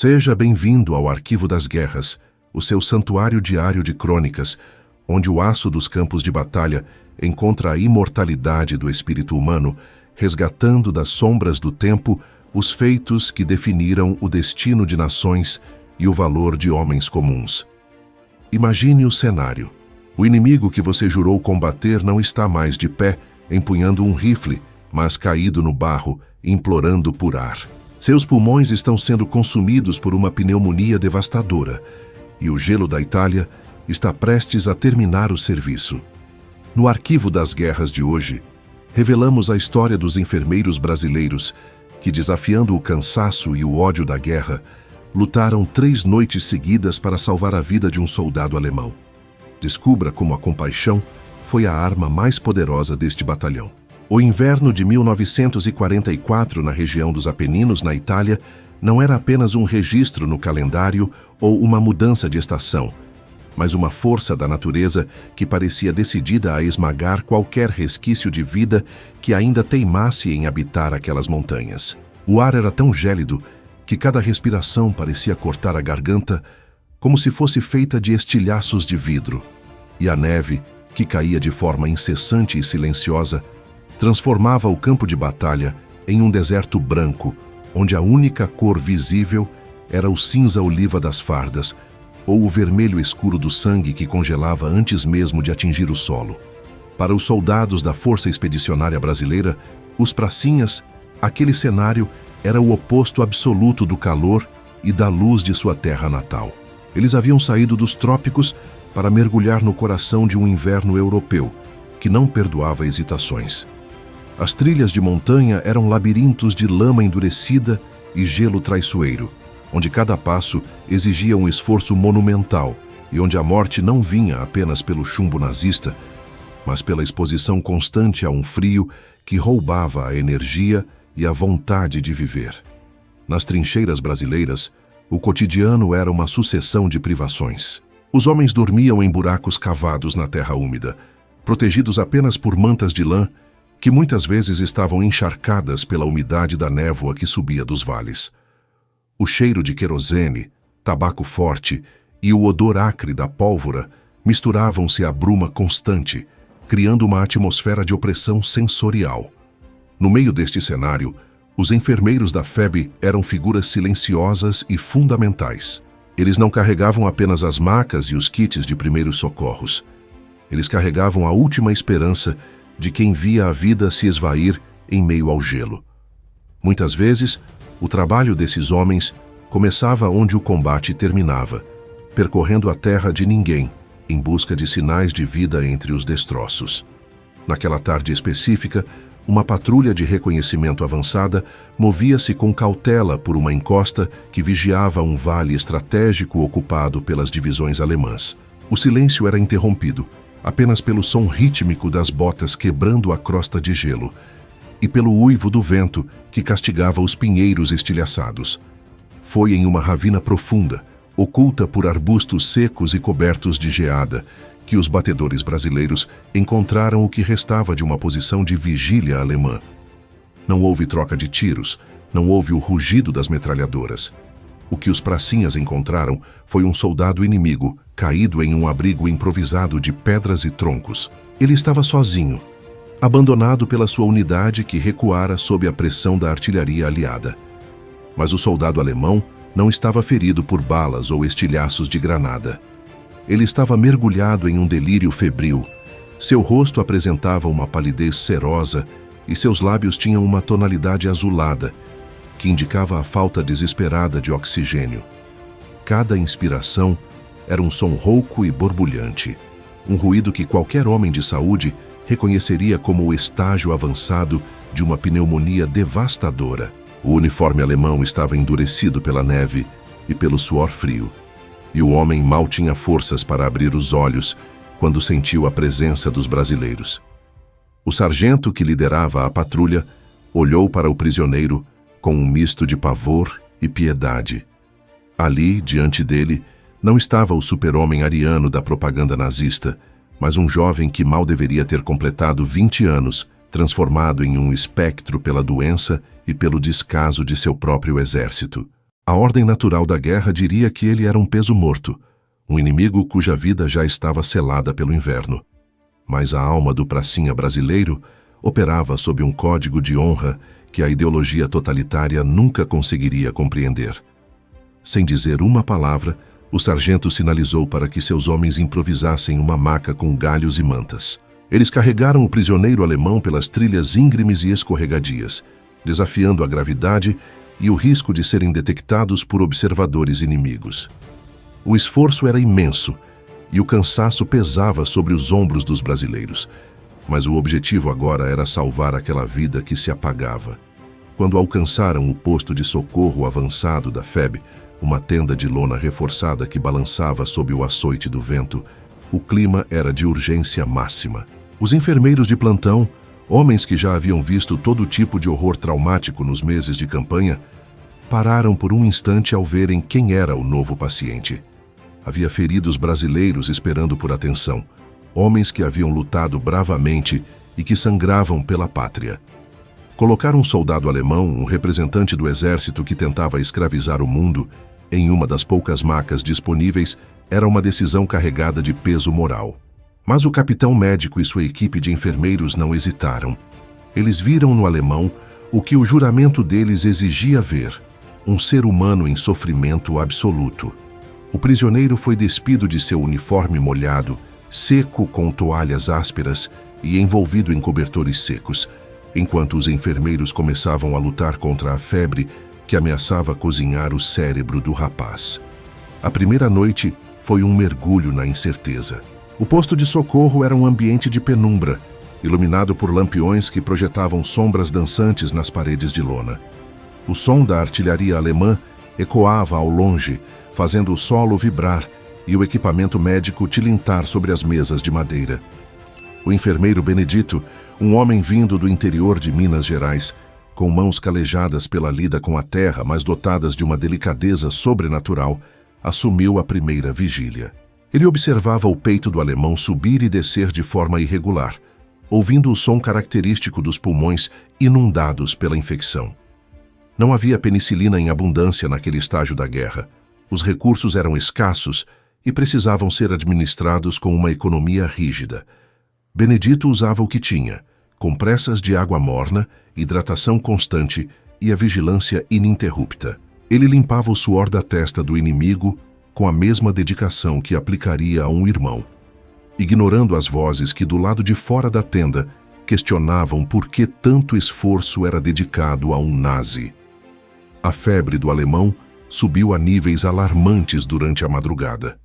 Seja bem-vindo ao Arquivo das Guerras, o seu santuário diário de crônicas, onde o aço dos campos de batalha encontra a imortalidade do espírito humano, resgatando das sombras do tempo os feitos que definiram o destino de nações e o valor de homens comuns. Imagine o cenário. O inimigo que você jurou combater não está mais de pé, empunhando um rifle, mas caído no barro, implorando por ar. Seus pulmões estão sendo consumidos por uma pneumonia devastadora, e o gelo da Itália está prestes a terminar o serviço. No Arquivo das Guerras de hoje, revelamos a história dos enfermeiros brasileiros que, desafiando o cansaço e o ódio da guerra, lutaram 3 noites seguidas para salvar a vida de um soldado alemão. Descubra como a compaixão foi a arma mais poderosa deste batalhão. O inverno de 1944 na região dos Apeninos, na Itália, não era apenas um registro no calendário ou uma mudança de estação, mas uma força da natureza que parecia decidida a esmagar qualquer resquício de vida que ainda teimasse em habitar aquelas montanhas. O ar era tão gélido que cada respiração parecia cortar a garganta, como se fosse feita de estilhaços de vidro. E a neve, que caía de forma incessante e silenciosa, transformava o campo de batalha em um deserto branco, onde a única cor visível era o cinza-oliva das fardas, ou o vermelho escuro do sangue que congelava antes mesmo de atingir o solo. Para os soldados da Força Expedicionária Brasileira, os pracinhas, aquele cenário era o oposto absoluto do calor e da luz de sua terra natal. Eles haviam saído dos trópicos para mergulhar no coração de um inverno europeu, que não perdoava hesitações. As trilhas de montanha eram labirintos de lama endurecida e gelo traiçoeiro, onde cada passo exigia um esforço monumental e onde a morte não vinha apenas pelo chumbo nazista, mas pela exposição constante a um frio que roubava a energia e a vontade de viver. Nas trincheiras brasileiras, o cotidiano era uma sucessão de privações. Os homens dormiam em buracos cavados na terra úmida, protegidos apenas por mantas de lã que muitas vezes estavam encharcadas pela umidade da névoa que subia dos vales. O cheiro de querosene, tabaco forte e o odor acre da pólvora misturavam-se à bruma constante, criando uma atmosfera de opressão sensorial. No meio deste cenário, os enfermeiros da FEB eram figuras silenciosas e fundamentais. Eles não carregavam apenas as macas e os kits de primeiros socorros. Eles carregavam a última esperança de quem via a vida se esvair em meio ao gelo. Muitas vezes, o trabalho desses homens começava onde o combate terminava, percorrendo a terra de ninguém, em busca de sinais de vida entre os destroços. Naquela tarde específica, uma patrulha de reconhecimento avançada movia-se com cautela por uma encosta que vigiava um vale estratégico ocupado pelas divisões alemãs. O silêncio era interrompido apenas pelo som rítmico das botas quebrando a crosta de gelo e pelo uivo do vento que castigava os pinheiros estilhaçados. Foi em uma ravina profunda, oculta por arbustos secos e cobertos de geada, que os batedores brasileiros encontraram o que restava de uma posição de vigília alemã. Não houve troca de tiros, não houve o rugido das metralhadoras. O que os pracinhas encontraram foi um soldado inimigo caído em um abrigo improvisado de pedras e troncos. Ele estava sozinho, abandonado pela sua unidade que recuara sob a pressão da artilharia aliada. Mas o soldado alemão não estava ferido por balas ou estilhaços de granada. Ele estava mergulhado em um delírio febril. Seu rosto apresentava uma palidez serosa e seus lábios tinham uma tonalidade azulada, que indicava a falta desesperada de oxigênio. Cada inspiração era um som rouco e borbulhante, um ruído que qualquer homem de saúde reconheceria como o estágio avançado de uma pneumonia devastadora. O uniforme alemão estava endurecido pela neve e pelo suor frio, e o homem mal tinha forças para abrir os olhos quando sentiu a presença dos brasileiros. O sargento que liderava a patrulha olhou para o prisioneiro com um misto de pavor e piedade. Ali, diante dele, não estava o super-homem ariano da propaganda nazista, mas um jovem que mal deveria ter completado 20 anos, transformado em um espectro pela doença e pelo descaso de seu próprio exército. A ordem natural da guerra diria que ele era um peso morto, um inimigo cuja vida já estava selada pelo inverno. Mas a alma do pracinha brasileiro operava sob um código de honra que a ideologia totalitária nunca conseguiria compreender. Sem dizer uma palavra, o sargento sinalizou para que seus homens improvisassem uma maca com galhos e mantas. Eles carregaram o prisioneiro alemão pelas trilhas íngremes e escorregadias, desafiando a gravidade e o risco de serem detectados por observadores inimigos. O esforço era imenso e o cansaço pesava sobre os ombros dos brasileiros, mas o objetivo agora era salvar aquela vida que se apagava. Quando alcançaram o posto de socorro avançado da FEB, uma tenda de lona reforçada que balançava sob o açoite do vento, o clima era de urgência máxima. Os enfermeiros de plantão, homens que já haviam visto todo tipo de horror traumático nos meses de campanha, pararam por um instante ao verem quem era o novo paciente. Havia feridos brasileiros esperando por atenção, homens que haviam lutado bravamente e que sangravam pela pátria. Colocar um soldado alemão, um representante do exército que tentava escravizar o mundo, em uma das poucas macas disponíveis, era uma decisão carregada de peso moral. Mas o capitão médico e sua equipe de enfermeiros não hesitaram. Eles viram no alemão o que o juramento deles exigia ver: um ser humano em sofrimento absoluto. O prisioneiro foi despido de seu uniforme molhado, seco com toalhas ásperas e envolvido em cobertores secos, enquanto os enfermeiros começavam a lutar contra a febre que ameaçava cozinhar o cérebro do rapaz. A primeira noite foi um mergulho na incerteza. O posto de socorro era um ambiente de penumbra, iluminado por lampiões que projetavam sombras dançantes nas paredes de lona. O som da artilharia alemã ecoava ao longe, fazendo o solo vibrar e o equipamento médico tilintar sobre as mesas de madeira. O enfermeiro Benedito, um homem vindo do interior de Minas Gerais, com mãos calejadas pela lida com a terra, mas dotadas de uma delicadeza sobrenatural, assumiu a primeira vigília. Ele observava o peito do alemão subir e descer de forma irregular, ouvindo o som característico dos pulmões inundados pela infecção. Não havia penicilina em abundância naquele estágio da guerra. Os recursos eram escassos e precisavam ser administrados com uma economia rígida. Benedito usava o que tinha: compressas de água morna, hidratação constante e a vigilância ininterrupta. Ele limpava o suor da testa do inimigo com a mesma dedicação que aplicaria a um irmão, ignorando as vozes que do lado de fora da tenda questionavam por que tanto esforço era dedicado a um nazi. A febre do alemão subiu a níveis alarmantes durante a madrugada.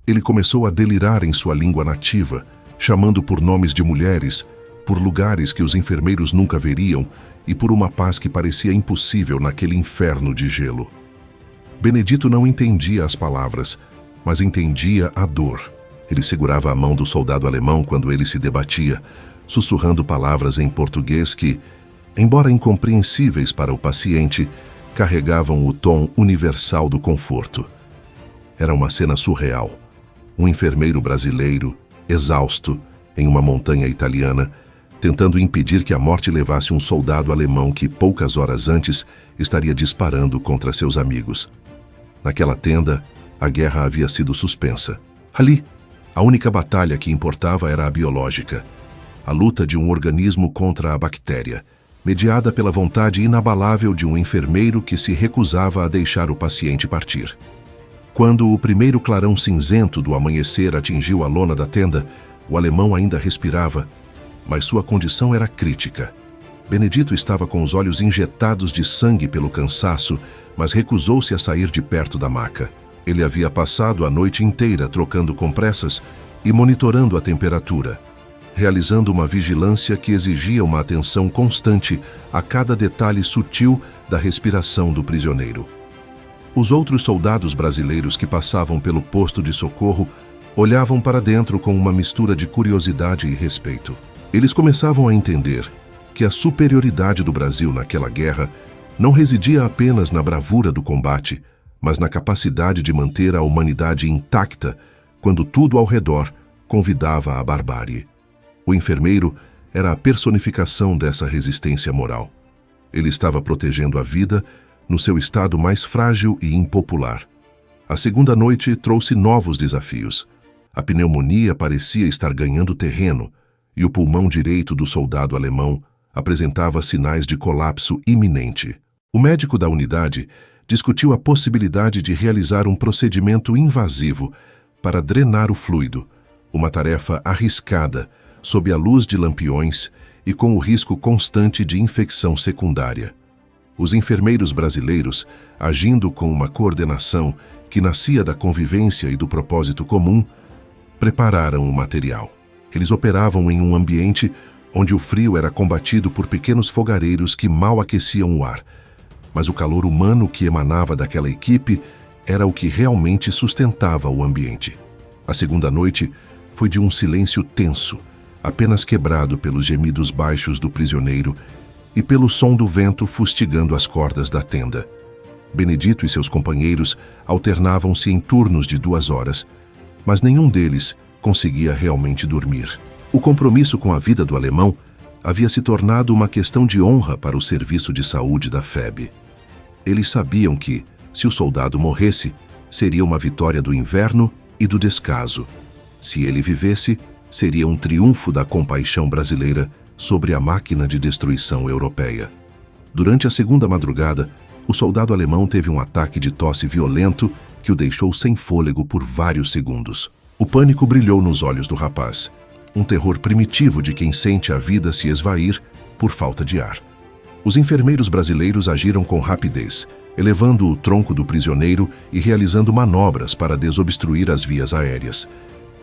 Ele começou a delirar em sua língua nativa, chamando por nomes de mulheres, por lugares que os enfermeiros nunca veriam e por uma paz que parecia impossível naquele inferno de gelo. Benedito não entendia as palavras, mas entendia a dor. Ele segurava a mão do soldado alemão quando ele se debatia, sussurrando palavras em português que, embora incompreensíveis para o paciente, carregavam o tom universal do conforto. Era uma cena surreal. Um enfermeiro brasileiro, exausto, em uma montanha italiana, tentando impedir que a morte levasse um soldado alemão que, poucas horas antes, estaria disparando contra seus amigos. Naquela tenda, a guerra havia sido suspensa. Ali, a única batalha que importava era a biológica, a luta de um organismo contra a bactéria, mediada pela vontade inabalável de um enfermeiro que se recusava a deixar o paciente partir. Quando o primeiro clarão cinzento do amanhecer atingiu a lona da tenda, o alemão ainda respirava, mas sua condição era crítica. Benedito estava com os olhos injetados de sangue pelo cansaço, mas recusou-se a sair de perto da maca. Ele havia passado a noite inteira trocando compressas e monitorando a temperatura, realizando uma vigilância que exigia uma atenção constante a cada detalhe sutil da respiração do prisioneiro. Os outros soldados brasileiros que passavam pelo posto de socorro olhavam para dentro com uma mistura de curiosidade e respeito. Eles começavam a entender que a superioridade do Brasil naquela guerra não residia apenas na bravura do combate, mas na capacidade de manter a humanidade intacta quando tudo ao redor convidava à barbárie. O enfermeiro era a personificação dessa resistência moral. Ele estava protegendo a vida no seu estado mais frágil e impopular. A segunda noite trouxe novos desafios. A pneumonia parecia estar ganhando terreno e o pulmão direito do soldado alemão apresentava sinais de colapso iminente. O médico da unidade discutiu a possibilidade de realizar um procedimento invasivo para drenar o fluido, uma tarefa arriscada, sob a luz de lampiões e com o risco constante de infecção secundária. Os enfermeiros brasileiros, agindo com uma coordenação que nascia da convivência e do propósito comum, prepararam o material. Eles operavam em um ambiente onde o frio era combatido por pequenos fogareiros que mal aqueciam o ar, mas o calor humano que emanava daquela equipe era o que realmente sustentava o ambiente. A segunda noite foi de um silêncio tenso, apenas quebrado pelos gemidos baixos do prisioneiro e pelo som do vento fustigando as cordas da tenda. Benedito e seus companheiros alternavam-se em turnos de 2 horas, mas nenhum deles conseguia realmente dormir. O compromisso com a vida do alemão havia se tornado uma questão de honra para o serviço de saúde da FEB. Eles sabiam que, se o soldado morresse, seria uma vitória do inverno e do descaso. Se ele vivesse, seria um triunfo da compaixão brasileira sobre a máquina de destruição europeia. Durante a segunda madrugada, o soldado alemão teve um ataque de tosse violento que o deixou sem fôlego por vários segundos. O pânico brilhou nos olhos do rapaz, um terror primitivo de quem sente a vida se esvair por falta de ar. Os enfermeiros brasileiros agiram com rapidez, elevando o tronco do prisioneiro e realizando manobras para desobstruir as vias aéreas.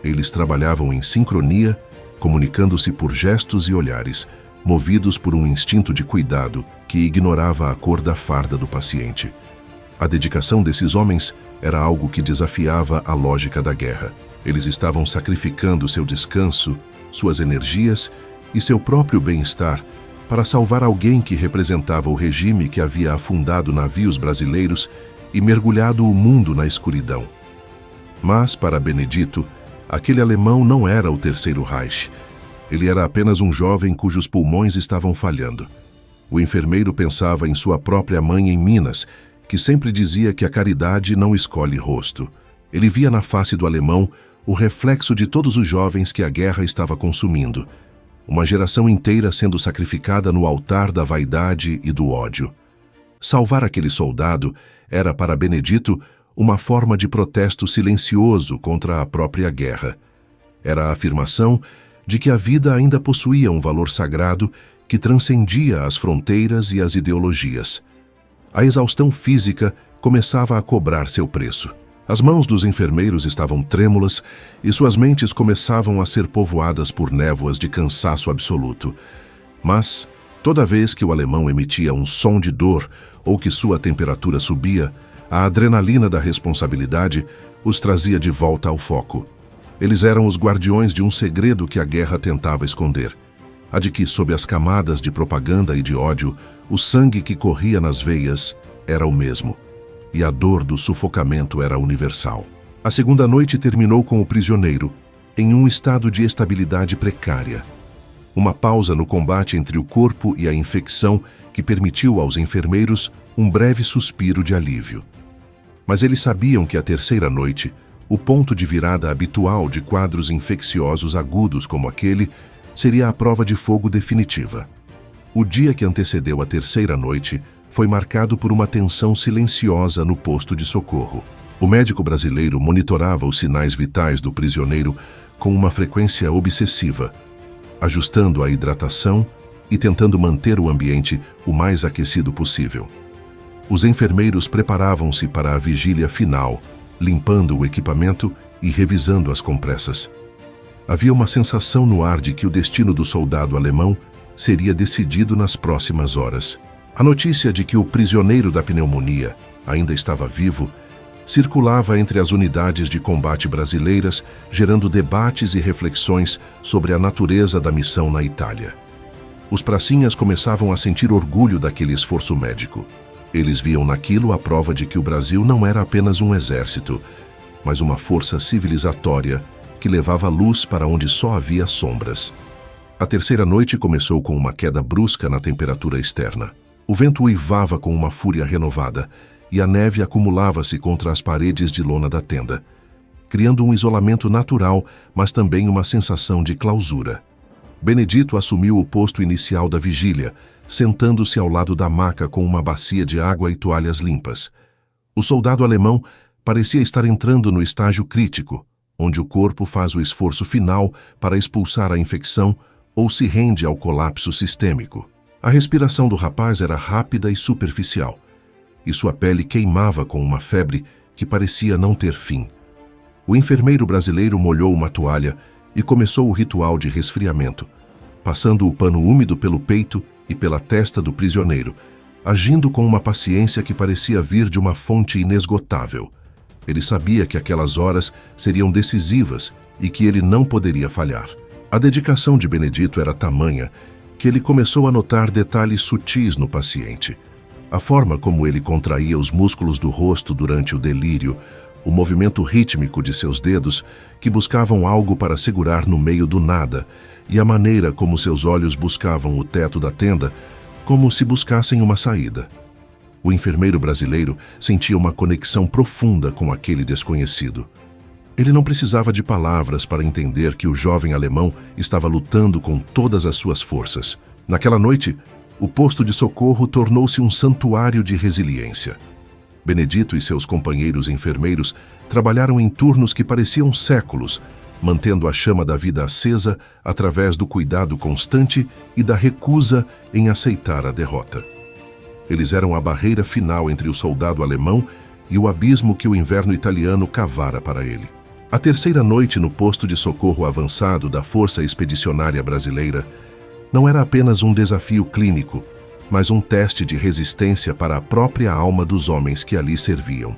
Eles trabalhavam em sincronia, comunicando-se por gestos e olhares, movidos por um instinto de cuidado que ignorava a cor da farda do paciente. A dedicação desses homens era algo que desafiava a lógica da guerra. Eles estavam sacrificando seu descanso, suas energias e seu próprio bem-estar para salvar alguém que representava o regime que havia afundado navios brasileiros e mergulhado o mundo na escuridão. Mas, para Benedito, aquele alemão não era o Terceiro Reich. Ele era apenas um jovem cujos pulmões estavam falhando. O enfermeiro pensava em sua própria mãe em Minas, que sempre dizia que a caridade não escolhe rosto. Ele via na face do alemão o reflexo de todos os jovens que a guerra estava consumindo. Uma geração inteira sendo sacrificada no altar da vaidade e do ódio. Salvar aquele soldado era, para Benedito, uma forma de protesto silencioso contra a própria guerra. Era a afirmação de que a vida ainda possuía um valor sagrado que transcendia as fronteiras e as ideologias. A exaustão física começava a cobrar seu preço. As mãos dos enfermeiros estavam trêmulas e suas mentes começavam a ser povoadas por névoas de cansaço absoluto. Mas, toda vez que o alemão emitia um som de dor ou que sua temperatura subia, a adrenalina da responsabilidade os trazia de volta ao foco. Eles eram os guardiões de um segredo que a guerra tentava esconder. A de que, sob as camadas de propaganda e de ódio, o sangue que corria nas veias era o mesmo. E a dor do sufocamento era universal. A segunda noite terminou com o prisioneiro, em um estado de estabilidade precária. Uma pausa no combate entre o corpo e a infecção que permitiu aos enfermeiros um breve suspiro de alívio. Mas eles sabiam que a terceira noite, o ponto de virada habitual de quadros infecciosos agudos como aquele, seria a prova de fogo definitiva. O dia que antecedeu a terceira noite foi marcado por uma tensão silenciosa no posto de socorro. O médico brasileiro monitorava os sinais vitais do prisioneiro com uma frequência obsessiva, ajustando a hidratação e tentando manter o ambiente o mais aquecido possível. Os enfermeiros preparavam-se para a vigília final, limpando o equipamento e revisando as compressas. Havia uma sensação no ar de que o destino do soldado alemão seria decidido nas próximas horas. A notícia de que o prisioneiro da pneumonia ainda estava vivo circulava entre as unidades de combate brasileiras, gerando debates e reflexões sobre a natureza da missão na Itália. Os pracinhas começavam a sentir orgulho daquele esforço médico. Eles viam naquilo a prova de que o Brasil não era apenas um exército, mas uma força civilizatória que levava luz para onde só havia sombras. A terceira noite começou com uma queda brusca na temperatura externa. O vento uivava com uma fúria renovada, e a neve acumulava-se contra as paredes de lona da tenda, criando um isolamento natural, mas também uma sensação de clausura. Benedito assumiu o posto inicial da vigília, sentando-se ao lado da maca com uma bacia de água e toalhas limpas. O soldado alemão parecia estar entrando no estágio crítico, onde o corpo faz o esforço final para expulsar a infecção ou se rende ao colapso sistêmico. A respiração do rapaz era rápida e superficial, e sua pele queimava com uma febre que parecia não ter fim. O enfermeiro brasileiro molhou uma toalha e começou o ritual de resfriamento, passando o pano úmido pelo peito e pela testa do prisioneiro, agindo com uma paciência que parecia vir de uma fonte inesgotável. Ele sabia que aquelas horas seriam decisivas e que ele não poderia falhar. A dedicação de Benedito era tamanha que ele começou a notar detalhes sutis no paciente. A forma como ele contraía os músculos do rosto durante o delírio, o movimento rítmico de seus dedos, que buscavam algo para segurar no meio do nada, e a maneira como seus olhos buscavam o teto da tenda, como se buscassem uma saída. O enfermeiro brasileiro sentia uma conexão profunda com aquele desconhecido. Ele não precisava de palavras para entender que o jovem alemão estava lutando com todas as suas forças. Naquela noite, o posto de socorro tornou-se um santuário de resiliência. Benedito e seus companheiros enfermeiros trabalharam em turnos que pareciam séculos, mantendo a chama da vida acesa através do cuidado constante e da recusa em aceitar a derrota. Eles eram a barreira final entre o soldado alemão e o abismo que o inverno italiano cavara para ele. A terceira noite no posto de socorro avançado da Força Expedicionária Brasileira não era apenas um desafio clínico, mas um teste de resistência para a própria alma dos homens que ali serviam.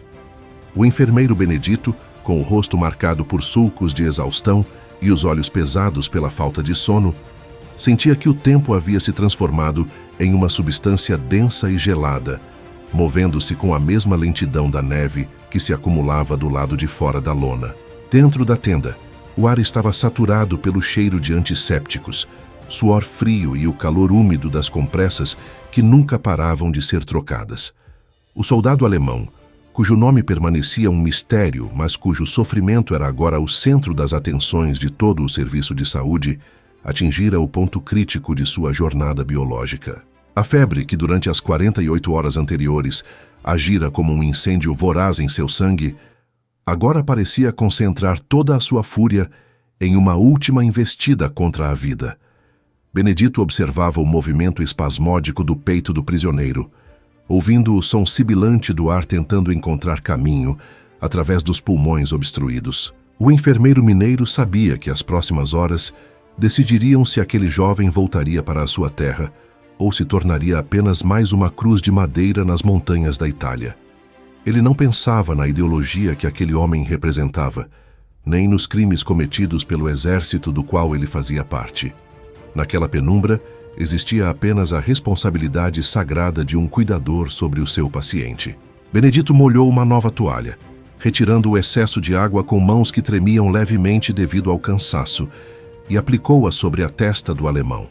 O enfermeiro Benedito, com o rosto marcado por sulcos de exaustão e os olhos pesados pela falta de sono, sentia que o tempo havia se transformado em uma substância densa e gelada, movendo-se com a mesma lentidão da neve que se acumulava do lado de fora da lona. Dentro da tenda, o ar estava saturado pelo cheiro de antissépticos, suor frio e o calor úmido das compressas que nunca paravam de ser trocadas. O soldado alemão, cujo nome permanecia um mistério, mas cujo sofrimento era agora o centro das atenções de todo o serviço de saúde, atingira o ponto crítico de sua jornada biológica. A febre, que durante as 48 horas anteriores agira como um incêndio voraz em seu sangue, agora parecia concentrar toda a sua fúria em uma última investida contra a vida. Benedito observava o movimento espasmódico do peito do prisioneiro, ouvindo o som sibilante do ar tentando encontrar caminho através dos pulmões obstruídos. O enfermeiro mineiro sabia que as próximas horas decidiriam se aquele jovem voltaria para a sua terra ou se tornaria apenas mais uma cruz de madeira nas montanhas da Itália. Ele não pensava na ideologia que aquele homem representava, nem nos crimes cometidos pelo exército do qual ele fazia parte. Naquela penumbra, existia apenas a responsabilidade sagrada de um cuidador sobre o seu paciente. Benedito molhou uma nova toalha, retirando o excesso de água com mãos que tremiam levemente devido ao cansaço, e aplicou-a sobre a testa do alemão.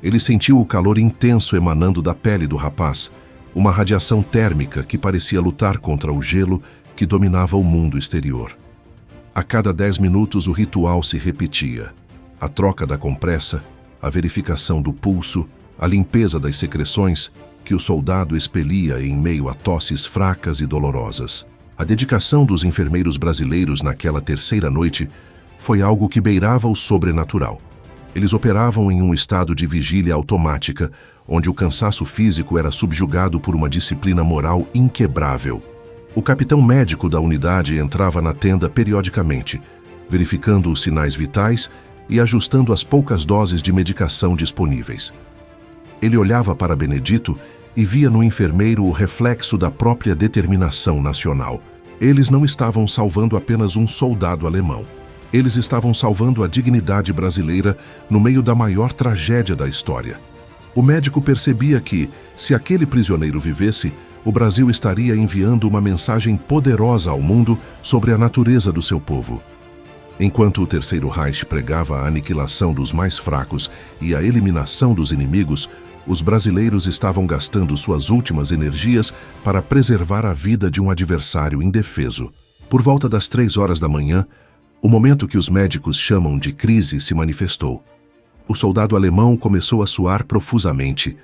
Ele sentiu o calor intenso emanando da pele do rapaz, uma radiação térmica que parecia lutar contra o gelo que dominava o mundo exterior. A cada 10 minutos o ritual se repetia. A troca da compressa, a verificação do pulso, a limpeza das secreções que o soldado expelia em meio a tosses fracas e dolorosas. A dedicação dos enfermeiros brasileiros naquela terceira noite foi algo que beirava o sobrenatural. Eles operavam em um estado de vigília automática, onde o cansaço físico era subjugado por uma disciplina moral inquebrável. O capitão médico da unidade entrava na tenda periodicamente, verificando os sinais vitais e ajustando as poucas doses de medicação disponíveis. Ele olhava para Benedito e via no enfermeiro o reflexo da própria determinação nacional. Eles não estavam salvando apenas um soldado alemão. Eles estavam salvando a dignidade brasileira no meio da maior tragédia da história. O médico percebia que, se aquele prisioneiro vivesse, o Brasil estaria enviando uma mensagem poderosa ao mundo sobre a natureza do seu povo. Enquanto o Terceiro Reich pregava a aniquilação dos mais fracos e a eliminação dos inimigos, Os brasileiros estavam gastando suas últimas energias para preservar a vida de um adversário indefeso. Por volta das 3 horas da manhã, o momento que os médicos chamam de crise se manifestou. O soldado alemão começou a suar profusamente,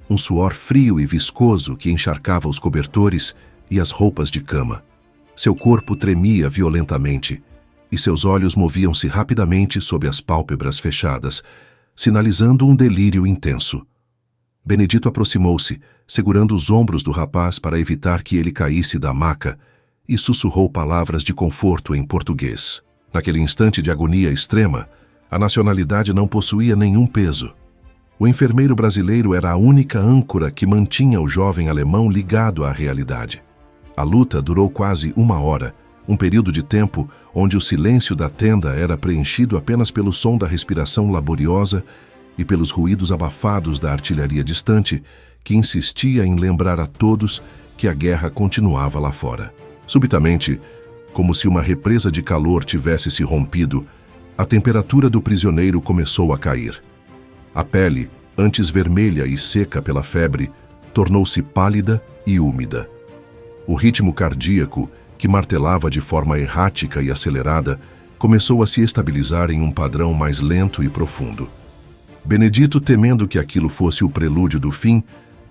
um suor frio e viscoso que encharcava os cobertores e as roupas de cama. Seu corpo tremia violentamente e seus olhos moviam-se rapidamente sob as pálpebras fechadas, sinalizando um delírio intenso. Benedito aproximou-se, segurando os ombros do rapaz para evitar que ele caísse da maca, e sussurrou palavras de conforto em português. Naquele instante de agonia extrema, a nacionalidade não possuía nenhum peso. O enfermeiro brasileiro era a única âncora que mantinha o jovem alemão ligado à realidade. A luta durou quase 1 hora, um período de tempo onde o silêncio da tenda era preenchido apenas pelo som da respiração laboriosa e pelos ruídos abafados da artilharia distante, que insistia em lembrar a todos que a guerra continuava lá fora. Subitamente, como se uma represa de calor tivesse se rompido, a temperatura do prisioneiro começou a cair. A pele, antes vermelha e seca pela febre, tornou-se pálida e úmida. O ritmo cardíaco, que martelava de forma errática e acelerada, começou a se estabilizar em um padrão mais lento e profundo. Benedito, temendo que aquilo fosse o prelúdio do fim,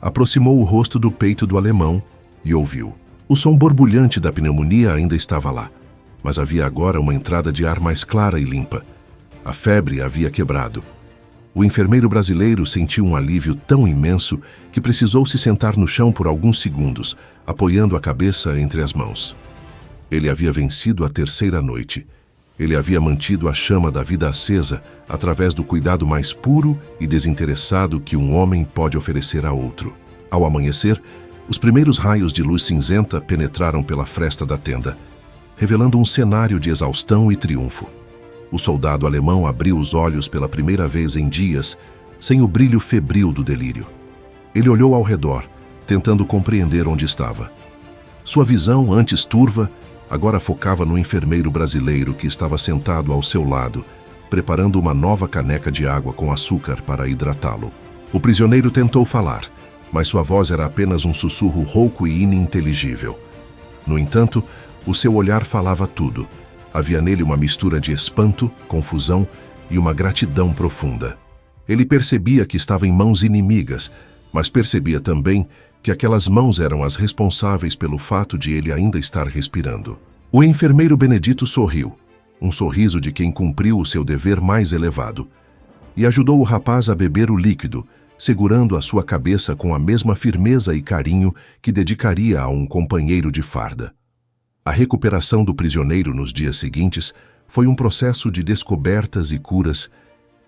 aproximou o rosto do peito do alemão e ouviu. O som borbulhante da pneumonia ainda estava lá, mas havia agora uma entrada de ar mais clara e limpa. A febre havia quebrado. O enfermeiro brasileiro sentiu um alívio tão imenso que precisou se sentar no chão por alguns segundos, apoiando a cabeça entre as mãos. Ele havia vencido a 3ª noite. Ele havia mantido a chama da vida acesa através do cuidado mais puro e desinteressado que um homem pode oferecer a outro. Ao amanhecer, os primeiros raios de luz cinzenta penetraram pela fresta da tenda, revelando um cenário de exaustão e triunfo. O soldado alemão abriu os olhos pela primeira vez em dias, sem o brilho febril do delírio. Ele olhou ao redor, tentando compreender onde estava. Sua visão, antes turva, agora focava no enfermeiro brasileiro que estava sentado ao seu lado, preparando uma nova caneca de água com açúcar para hidratá-lo. O prisioneiro tentou falar, mas sua voz era apenas um sussurro rouco e ininteligível. No entanto, o seu olhar falava tudo. Havia nele uma mistura de espanto, confusão e uma gratidão profunda. Ele percebia que estava em mãos inimigas, mas percebia também que aquelas mãos eram as responsáveis pelo fato de ele ainda estar respirando. O enfermeiro Benedito sorriu, um sorriso de quem cumpriu o seu dever mais elevado, e ajudou o rapaz a beber o líquido, segurando a sua cabeça com a mesma firmeza e carinho que dedicaria a um companheiro de farda. A recuperação do prisioneiro nos dias seguintes foi um processo de descobertas e curas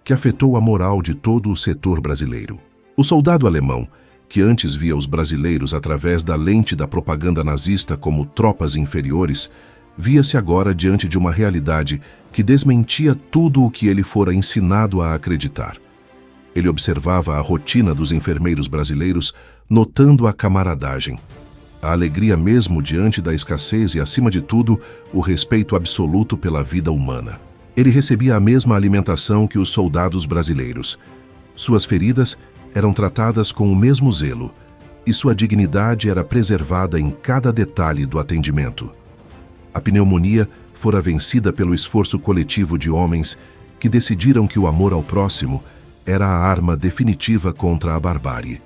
que afetou a moral de todo o setor brasileiro. O soldado alemão, que antes via os brasileiros através da lente da propaganda nazista como tropas inferiores, via-se agora diante de uma realidade que desmentia tudo o que ele fora ensinado a acreditar. Ele observava a rotina dos enfermeiros brasileiros, notando a camaradagem, a alegria mesmo diante da escassez e, acima de tudo, o respeito absoluto pela vida humana. Ele recebia a mesma alimentação que os soldados brasileiros. Suas feridas eram tratadas com o mesmo zelo, e sua dignidade era preservada em cada detalhe do atendimento. A pneumonia fora vencida pelo esforço coletivo de homens que decidiram que o amor ao próximo era a arma definitiva contra a barbárie.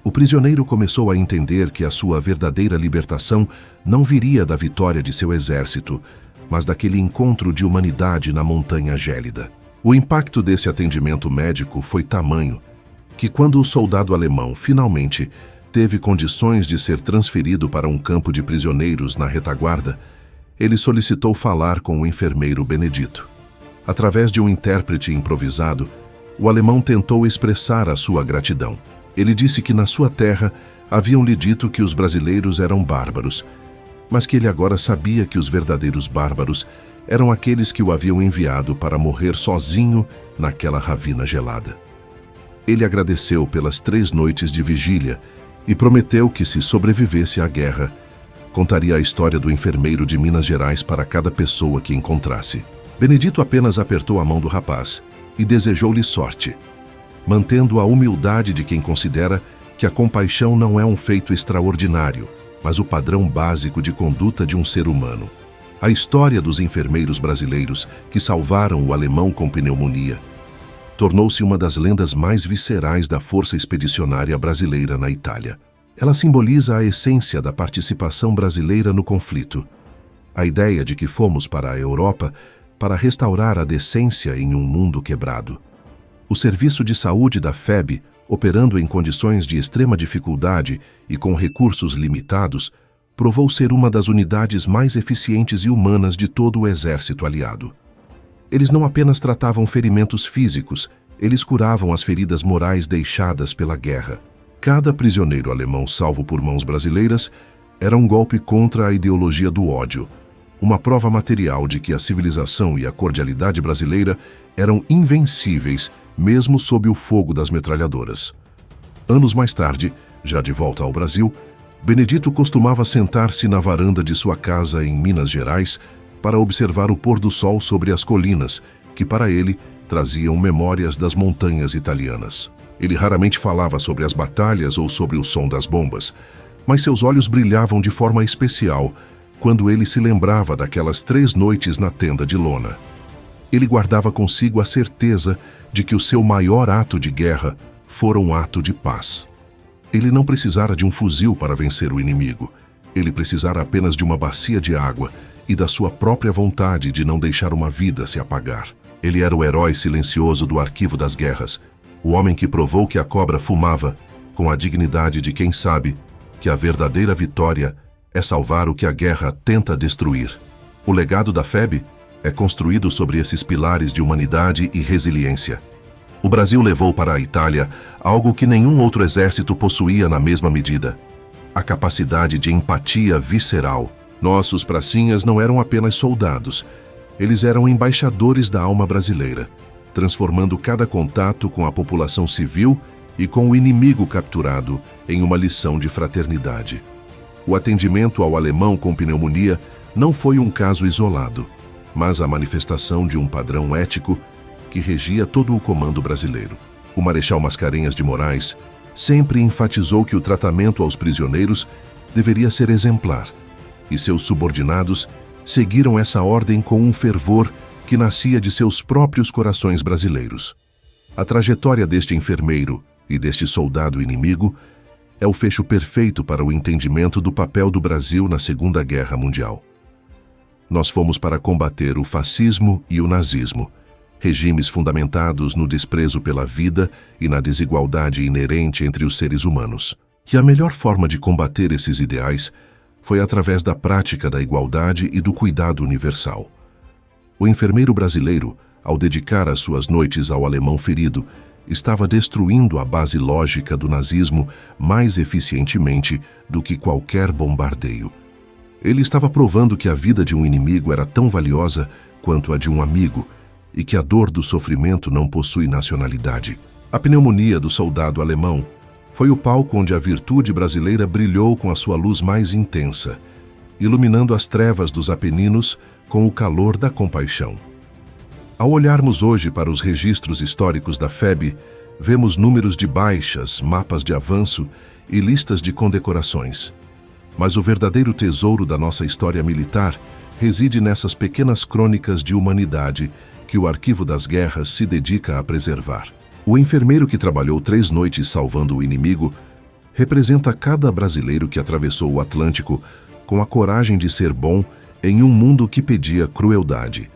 O prisioneiro começou a entender que a sua verdadeira libertação não viria da vitória de seu exército, mas daquele encontro de humanidade na montanha gélida. O impacto desse atendimento médico foi tamanho que, quando o soldado alemão finalmente teve condições de ser transferido para um campo de prisioneiros na retaguarda, ele solicitou falar com o enfermeiro Benedito. Através de um intérprete improvisado, o alemão tentou expressar a sua gratidão. Ele disse que na sua terra haviam-lhe dito que os brasileiros eram bárbaros, mas que ele agora sabia que os verdadeiros bárbaros eram aqueles que o haviam enviado para morrer sozinho naquela ravina gelada. Ele agradeceu pelas 3 noites de vigília e prometeu que, se sobrevivesse à guerra, contaria a história do enfermeiro de Minas Gerais para cada pessoa que encontrasse. Benedito apenas apertou a mão do rapaz e desejou-lhe sorte. mantendo a humildade de quem considera que a compaixão não é um feito extraordinário, mas o padrão básico de conduta de um ser humano. A história dos enfermeiros brasileiros que salvaram o alemão com pneumonia tornou-se uma das lendas mais viscerais da força expedicionária brasileira na Itália. Ela simboliza a essência da participação brasileira no conflito. A ideia de que fomos para a Europa para restaurar a decência em um mundo quebrado. O serviço de saúde da FEB, operando em condições de extrema dificuldade e com recursos limitados, provou ser uma das unidades mais eficientes e humanas de todo o exército aliado. Eles não apenas tratavam ferimentos físicos, eles curavam as feridas morais deixadas pela guerra. Cada prisioneiro alemão salvo por mãos brasileiras era um golpe contra a ideologia do ódio, uma prova material de que a civilização e a cordialidade brasileira eram invencíveis, mesmo sob o fogo das metralhadoras. Anos mais tarde, já de volta ao Brasil, Benedito costumava sentar-se na varanda de sua casa em Minas Gerais para observar o pôr do sol sobre as colinas, que para ele traziam memórias das montanhas italianas. Ele raramente falava sobre as batalhas ou sobre o som das bombas, mas seus olhos brilhavam de forma especial quando ele se lembrava daquelas 3 noites na tenda de lona. Ele guardava consigo a certeza de que o seu maior ato de guerra fora um ato de paz. Ele não precisara de um fuzil para vencer o inimigo. Ele precisara apenas de uma bacia de água e da sua própria vontade de não deixar uma vida se apagar. Ele era o herói silencioso do arquivo das guerras, o homem que provou que a cobra fumava, com a dignidade de quem sabe que a verdadeira vitória é salvar o que a guerra tenta destruir. O legado da FEB é construído sobre esses pilares de humanidade e resiliência. O Brasil levou para a Itália algo que nenhum outro exército possuía na mesma medida: a capacidade de empatia visceral. Nossos pracinhas não eram apenas soldados, eles eram embaixadores da alma brasileira, transformando cada contato com a população civil e com o inimigo capturado em uma lição de fraternidade. O atendimento ao alemão com pneumonia não foi um caso isolado, mas a manifestação de um padrão ético que regia todo o comando brasileiro. O Marechal Mascarenhas de Moraes sempre enfatizou que o tratamento aos prisioneiros deveria ser exemplar, e seus subordinados seguiram essa ordem com um fervor que nascia de seus próprios corações brasileiros. A trajetória deste enfermeiro e deste soldado inimigo é o fecho perfeito para o entendimento do papel do Brasil na Segunda Guerra Mundial. Nós fomos para combater o fascismo e o nazismo, regimes fundamentados no desprezo pela vida e na desigualdade inerente entre os seres humanos. E a melhor forma de combater esses ideais foi através da prática da igualdade e do cuidado universal. O enfermeiro brasileiro, ao dedicar as suas noites ao alemão ferido, estava destruindo a base lógica do nazismo mais eficientemente do que qualquer bombardeio. Ele estava provando que a vida de um inimigo era tão valiosa quanto a de um amigo e que a dor do sofrimento não possui nacionalidade. A pneumonia do soldado alemão foi o palco onde a virtude brasileira brilhou com a sua luz mais intensa, iluminando as trevas dos Apeninos com o calor da compaixão. Ao olharmos hoje para os registros históricos da FEB, vemos números de baixas, mapas de avanço e listas de condecorações. Mas o verdadeiro tesouro da nossa história militar reside nessas pequenas crônicas de humanidade que o Arquivo das Guerras se dedica a preservar. O enfermeiro que trabalhou 3 noites salvando o inimigo representa cada brasileiro que atravessou o Atlântico com a coragem de ser bom em um mundo que pedia crueldade.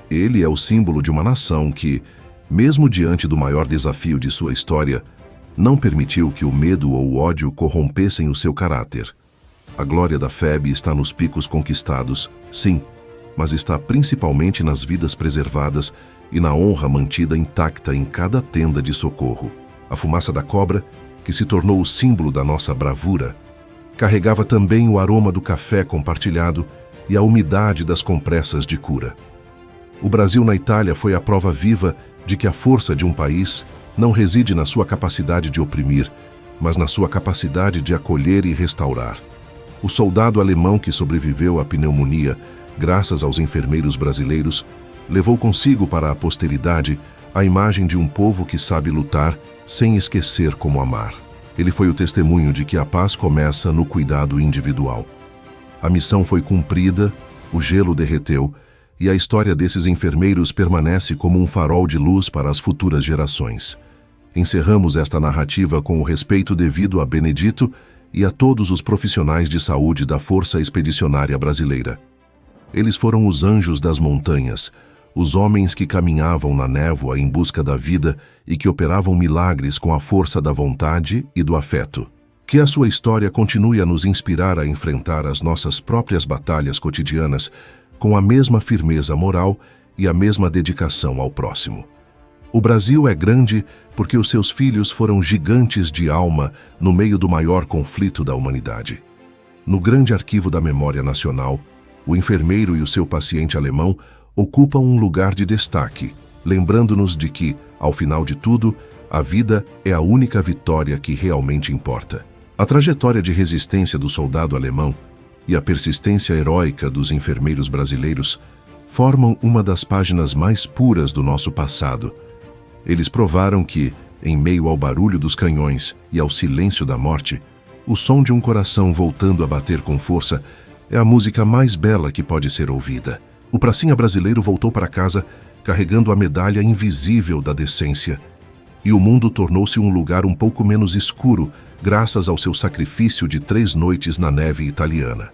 Ele é o símbolo de uma nação que, mesmo diante do maior desafio de sua história, não permitiu que o medo ou o ódio corrompessem o seu caráter. A glória da FEB está nos picos conquistados, sim, mas está principalmente nas vidas preservadas e na honra mantida intacta em cada tenda de socorro. A fumaça da cobra, que se tornou o símbolo da nossa bravura, carregava também o aroma do café compartilhado e a umidade das compressas de cura. O Brasil na Itália foi a prova viva de que a força de um país não reside na sua capacidade de oprimir, mas na sua capacidade de acolher e restaurar. O soldado alemão que sobreviveu à pneumonia, graças aos enfermeiros brasileiros, levou consigo para a posteridade a imagem de um povo que sabe lutar sem esquecer como amar. Ele foi o testemunho de que a paz começa no cuidado individual. A missão foi cumprida, o gelo derreteu, e a história desses enfermeiros permanece como um farol de luz para as futuras gerações. Encerramos esta narrativa com o respeito devido a Benedito e a todos os profissionais de saúde da Força Expedicionária Brasileira. Eles foram os anjos das montanhas, os homens que caminhavam na névoa em busca da vida e que operavam milagres com a força da vontade e do afeto. Que a sua história continue a nos inspirar a enfrentar as nossas próprias batalhas cotidianas com a mesma firmeza moral e a mesma dedicação ao próximo. O Brasil é grande porque os seus filhos foram gigantes de alma no meio do maior conflito da humanidade. No grande arquivo da memória nacional, o enfermeiro e o seu paciente alemão ocupam um lugar de destaque, lembrando-nos de que, ao final de tudo, a vida é a única vitória que realmente importa. A trajetória de resistência do soldado alemão e a persistência heróica dos enfermeiros brasileiros formam uma das páginas mais puras do nosso passado. Eles provaram que, em meio ao barulho dos canhões e ao silêncio da morte, o som de um coração voltando a bater com força é a música mais bela que pode ser ouvida. O pracinha brasileiro voltou para casa carregando a medalha invisível da decência, e o mundo tornou-se um lugar um pouco menos escuro graças ao seu sacrifício de 3 noites na neve italiana.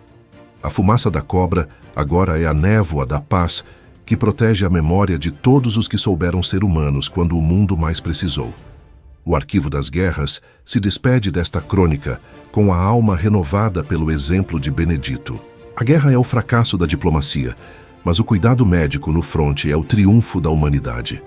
A fumaça da cobra agora é a névoa da paz que protege a memória de todos os que souberam ser humanos quando o mundo mais precisou. O Arquivo das Guerras se despede desta crônica com a alma renovada pelo exemplo de Benedito. A guerra é o fracasso da diplomacia, mas o cuidado médico no fronte é o triunfo da humanidade.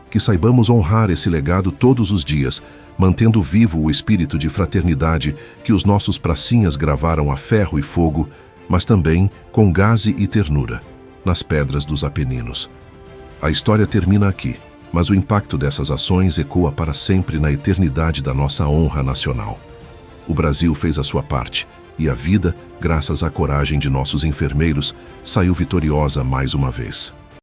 Que saibamos honrar esse legado todos os dias, mantendo vivo o espírito de fraternidade que os nossos pracinhas gravaram a ferro e fogo, mas também com gaze e ternura, nas pedras dos Apeninos. A história termina aqui, mas o impacto dessas ações ecoa para sempre na eternidade da nossa honra nacional. O Brasil fez a sua parte, e a vida, graças à coragem de nossos enfermeiros, saiu vitoriosa mais uma vez.